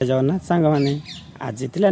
ଜଗନ୍ନାଥ ସାଙ୍ଗମାନେ ଆଜି ଥିଲା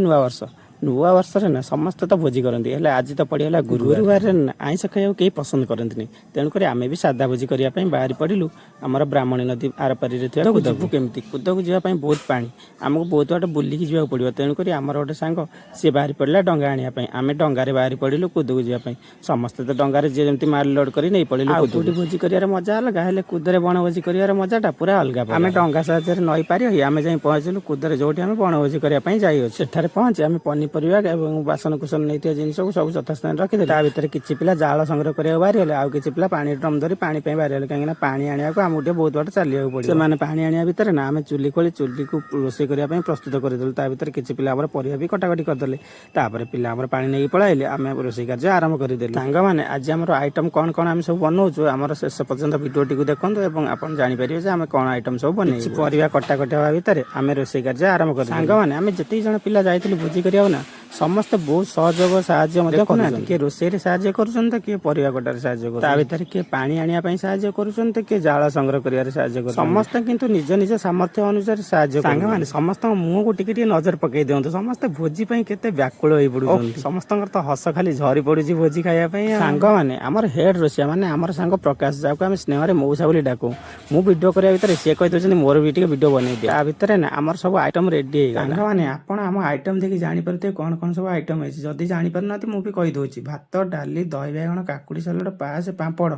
ନୂଆ ବର୍ଷରେ ନା ସମସ୍ତେ ତ ଭୋଜି କରନ୍ତି, ହେଲେ ଆଜି ତ ପଡ଼ିଗଲା ଗୁରୁବାରରେ ନା ଆଇଁଷ ଖାଇବାକୁ କେହି ପସନ୍ଦ କରନ୍ତିନି। ତେଣୁକରି ଆମେ ବି ସାଧା ଭୋଜି କରିବା ପାଇଁ ବାହାରି ପଡ଼ିଲୁ ଆମର ବ୍ରାହ୍ମଣୀ ନଦୀ ଆରପାରିରେ ଥିବା କୁଦକୁ। କେମିତି କୁଦକୁ ଯିବା ପାଇଁ ବହୁତ ପାଣି, ଆମକୁ ବହୁତ ବାଟ ବୁଲିକି ଯିବାକୁ ପଡ଼ିବ। ତେଣୁକରି ଆମର ଗୋଟେ ସାଙ୍ଗ ସିଏ ବାହାରି ପଡ଼ିଲା ଡଙ୍ଗା ଆଣିବା ପାଇଁ। ଆମେ ଡଙ୍ଗାରେ ବାହାରି ପଡ଼ିଲୁ କୁଦକୁ ଯିବା ପାଇଁ। ସମସ୍ତେ ତ ଡଙ୍ଗାରେ ଯିଏ ଯେମିତି ମାଲ ଲୋଡ୍ କରି ନେଇ ପଡ଼ିଲୁ। ଆଉ କୋଉଠି ଭୋଜି କରିବାର ମଜା ଅଲଗା, ହେଲେ କୁଦରେ ବଣଭୋଜି କରିବାର ମଜାଟା ପୁରା ଅଲଗା। ଆମେ ଡଙ୍ଗା ସାହାଯ୍ୟରେ ନଈ ପାରି ହୋଇ ଆମେ ଯାଇ ପହଞ୍ଚିଲୁ କୁଦରେ, ଯୋଉଠି ଆମେ ବଣଭୋଜି କରିବା ପାଇଁ ଯାଇଅଛୁ। ସେଠାରେ ପହଞ୍ଚି ଆମେ ପନିପରିବା ଏବଂ ବାସନକୁସନ ନେଇଥିବା ଜିନିଷକୁ ସବୁ ଯଥାସ୍ଥାନରେ ରଖିଦେଲେ। ତା ଭିତରେ କିଛି ପିଲା ଜାଳ ସଂଗ୍ରହ କରିବାକୁ ବାହାରିଗଲେ, ଆଉ କିଛି ପିଲା ପାଣି ଡ୍ରମ୍ ଧରି ପାଣି ପାଇଁ ବାହାରିଗଲେ। କାହିଁକିନା ପାଣି ଆଣିବାକୁ ଆମକୁ ଟିକେ ବହୁତ ବାଟ ଚାଲିବାକୁ ପଡ଼ିବ। ସେମାନେ ପାଣି ଆଣିବା ଭିତରେ ନା ଆମେ ଚୁଲି ଖୋଳି ଚୁଲିକୁ ରୋଷେଇ କରିବା ପାଇଁ ପ୍ରସ୍ତୁତ କରିଦେଲୁ। ତା ଭିତରେ କିଛି ପିଲା ଆମର ପରିବା ବି କଟାକଟି କରିଦେଲେ। ତାପରେ ପିଲା ଆମର ପାଣି ନେଇକି ପଳାଇଲେ, ଆମେ ରୋଷେଇ କାର୍ଯ୍ୟ ଆରମ୍ଭ କରିଦେଲୁ। ସାଙ୍ଗମାନେ ଆଜି ଆମର ଆଇଟମ୍ କ'ଣ କ'ଣ ଆମେ ସବୁ ବନଉଛୁ, ଆମର ଶେଷ ପର୍ଯ୍ୟନ୍ତ ଭିଡ଼ିଓଟିକୁ ଦେଖନ୍ତୁ ଏବଂ ଆପଣ ଜାଣିପାରିବେ ଯେ ଆମେ କ'ଣ ଆଇଟମ୍ ସବୁ ବନେଇଛୁ। ପରିବା କଟାକଟି ହେବା ଭିତରେ ଆମେ ରୋଷେଇ କାର୍ଯ୍ୟ ଆରମ୍ଭ କରିଦେଲୁ। ସାଙ୍ଗମାନେ ଆମେ ଯେତିକି ଜଣ ପିଲା ଯାଇଥିଲୁ ଭୋଜି କରିବାକୁ ନା, ସମସ୍ତେ ବହୁତ ସହଯୋଗ ସାହାଯ୍ୟ ମଧ୍ୟ କରୁନାହାନ୍ତି। କିଏ ରୋଷେଇରେ ସାହାଯ୍ୟ କରୁଛନ୍ତି ତ କିଏ ପରିବା କଟାରେ ସାହାଯ୍ୟ କରୁଛନ୍ତି। ତା ଭିତରେ କିଏ ପାଣି ଆଣିବା ପାଇଁ ସାହାଯ୍ୟ କରୁଛନ୍ତି ତ କିଏ ଜାଳ ସଂଗ୍ରହ କରିବାରେ ସାହାଯ୍ୟ କରୁଛନ୍ତି। ସମସ୍ତେ କିନ୍ତୁ ନିଜ ନିଜ ସାମର୍ଥ୍ୟ ଅନୁସାରେ ସାହାଯ୍ୟ କରୁଛନ୍ତି। ସାଙ୍ଗମାନେ ସମସ୍ତଙ୍କ ମୁହଁକୁ ଟିକେ ଟିକେ ନଜର ପକେଇ ଦିଅନ୍ତୁ, ସମସ୍ତେ ଭୋଜି ପାଇଁ କେତେ ବ୍ୟାକୁଳ ହେଇ ପଡୁଛନ୍ତି। ସମସ୍ତଙ୍କର ତ ହସ ଖାଲି ଝରି ପଡୁଛି ଭୋଜି ଖାଇବା ପାଇଁ। ସାଙ୍ଗମାନେ ଆମର ହେଡ୍ ରୋଷିଆ ମାନେ ଆମର ସାଙ୍ଗ ପ୍ରକାଶ, ଯାହାକୁ ଆମେ ସ୍ନେହରେ ମଉସା ବୋଲି ଡାକୁ। ମୁଁ ଭିଡ଼ିଓ କରିବା ଭିତରେ ସିଏ କହିଦେଉଛନ୍ତି ମୋର ବି ଟିକେ ଭିଡ଼ିଓ ବନେଇ ଦିଅ। ତା ଭିତରେ ନା ଆମର ସବୁ ଆଇଟମ୍ ରେଡି ହେଇଗଲା। ସାଙ୍ଗମାନେ ଆପଣ ଆମ ଆଇଟମ୍ ଦେଖି ଜାଣିପାରୁଥିବେ କ'ଣ କ'ଣ ସବୁ ଆଇଟମ୍ ହେଇଛି। ଯଦି ଜାଣିପାରୁନାହାନ୍ତି ମୁଁ ବି କହିଦେଉଛି। ଭାତ, ଡାଲି, ଦହି ବାଇଗଣ, କାକୁଡ଼ି ସାଲଡ଼, ପାୟସ, ପାମ୍ପଡ଼,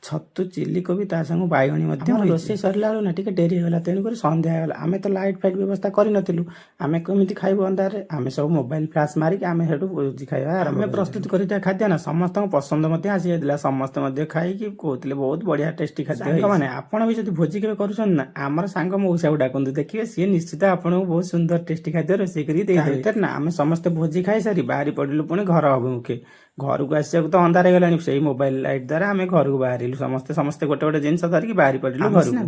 ଛତୁ, ଚିଲି କୋବି, ତା ସାଙ୍ଗ ବାଇଗଣୀ ମଧ୍ୟ। ରୋଷେଇ ସରିଲା ବେଳୁ ନା ଟିକେ ଡେରି ହେଇଗଲା, ତେଣୁକରି ସନ୍ଧ୍ୟା ହେଇଗଲା। ଆମେ ତ ଲାଇଟ୍ ଫାଇଟ୍ ବ୍ୟବସ୍ଥା କରିନଥିଲୁ, ଆମେ କେମିତି ଖାଇବୁ ଅନ୍ଧାରରେ। ଆମେ ସବୁ ମୋବାଇଲ ଫ୍ଲାସ୍ ମାରିକି ଆମେ ସେଠୁ ଭୋଜି ଖାଇବା ଆମେ ପ୍ରସ୍ତୁତ କରିଥିବା ଖାଦ୍ୟ ନା ସମସ୍ତଙ୍କ ପସନ୍ଦ ମଧ୍ୟ ଆସିଯାଇଥିଲା। ସମସ୍ତେ ମଧ୍ୟ ଖାଇକି କହୁଥିଲେ ବହୁତ ବଢ଼ିଆ ଟେଷ୍ଟି ଖାଦ୍ୟ। ସାଙ୍ଗମାନେ ଆପଣ ବି ଯଦି ଭୋଜି କେବେ କରୁଛନ୍ତି ନା, ଆମର ସାଙ୍ଗ ମଉସାକୁ ଡାକନ୍ତୁ, ଦେଖିବେ ସିଏ ନିଶ୍ଚିତ ଆପଣଙ୍କୁ ବହୁତ ସୁନ୍ଦର ଟେଷ୍ଟି ଖାଦ୍ୟ ରୋଷେଇ କରି ଦେଇଦେବେ। ନା ଆମେ ସମସ୍ତେ ଭୋଜି ଖାଇସାରି ବାହାରି ପଡ଼ିଲୁ ପୁଣି ଘର ଅଭିମୁଖେ। ଘରକୁ ଆସିବାକୁ ତ ଅନ୍ଧାର ହେଇଗଲାଣି, ସେଇ ମୋବାଇଲ ଲାଇଟ୍ ଦ୍ୱାରା ଆମେ ଘରକୁ ବାହାରିଲୁ। ସମସ୍ତେ ଗୋଟେ ଗୋଟେ ଜିନିଷ ଧରିକି ବାହାରି ପଡ଼ିଲୁ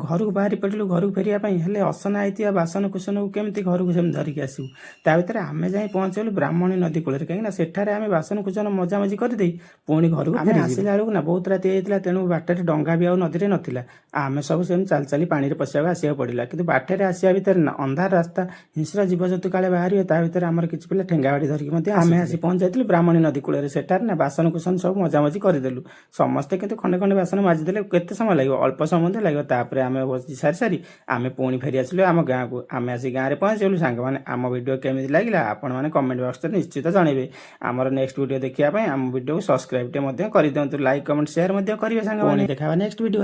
ଘରକୁ ବାହାରି ପଡ଼ିଲୁ ଘରକୁ ଫେରିବା ପାଇଁ। ହେଲେ ଅସନା ହେଇଥିବା ବାସନ କୁସନକୁ କେମିତି ଘରକୁ ସେମିତି ଧରିକି ଆସିବୁ। ତା ଭିତରେ ଆମେ ଯାଇ ପହଞ୍ଚିଗଲୁ ବ୍ରାହ୍ମଣୀ ନଦୀ କୂଳରେ, କାହିଁକିନା ସେଠାରେ ଆମେ ବାସନ କୁସନ ମଜାମଜି କରିଦେଇ ପୁଣି ଘରକୁ ଆମେ ଆସିଲା ବେଳକୁ ନା ବହୁତ ରାତି ହେଇଯାଇଥିଲା। ତେଣୁ ବାଟରେ ଡଙ୍ଗା ବି ଆଉ ନଦୀରେ ନଥିଲା। ଆମେ ସବୁ ସେମିତି ଚାଲି ଚାଲି ପାଣିରେ ପଶିବାକୁ ଆସିବାକୁ ପଡ଼ିଲା। କିନ୍ତୁ ବାଟରେ ଆସିବା ଭିତରେ ନା ଅନ୍ଧାର ରାସ୍ତା, ହିଂସ୍ର ଜୀବଜନ୍ତୁ କାଳେ ବାହାରିବେ, ତା ଭିତରେ ଆମର କିଛି ପିଲା ଠେଙ୍ଗା ବାଡ଼ି ଧରିକି ମଧ୍ୟ ଆମେ ଆସି ପହଞ୍ଚି ଯାଇଥିଲୁ ବ୍ରାହ୍ମଣୀ ନଦୀ କୂଳରେ। ସେଠାରେ ନା ବାସନ କୁସନ ସବୁ ମଜାମଜି କରିଦେଲୁ। ସମସ୍ତେ କିନ୍ତୁ ଖଣ୍ଡେ ଖଣ୍ଡେ ବାସନ ମାଜିଦେଲେ। କେତେ ସମୟ ଲାଗିବ? ଅଳ୍ପ ସମୟ ମଧ୍ୟ ଲାଗିବ। ତାପରେ ଆମେ ଭୋଜି ସାରି ଆମେ ପୁଣି ଫେରି ଆସିଲୁ ଆମ ଗାଁକୁ। ଆମେ ଆସି ଗାଁରେ ପହଞ୍ଚିଗଲୁ। ସାଙ୍ଗମାନେ ଆମ ଭିଡ଼ିଓ କେମିତି ଲାଗିଲା ଆପଣମାନେ କମେଣ୍ଟ ବକ୍ସରେ ନିଶ୍ଚିତ ଜଣାଇବେ। ଆମର ନେକ୍ସଟ ଭିଡ଼ିଓ ଦେଖିବା ପାଇଁ ଆମ ଭିଡ଼ିଓକୁ ସବସ୍କ୍ରାଇବ୍ ମଧ୍ୟ କରିଦିଅନ୍ତୁ। ଲାଇକ୍ କମେଣ୍ଟ ସେୟାର ମଧ୍ୟ କରିବେ ସାଙ୍ଗମାନେ। ଦେଖା ନେକ୍ସଟ ଭିଡ଼ିଓ।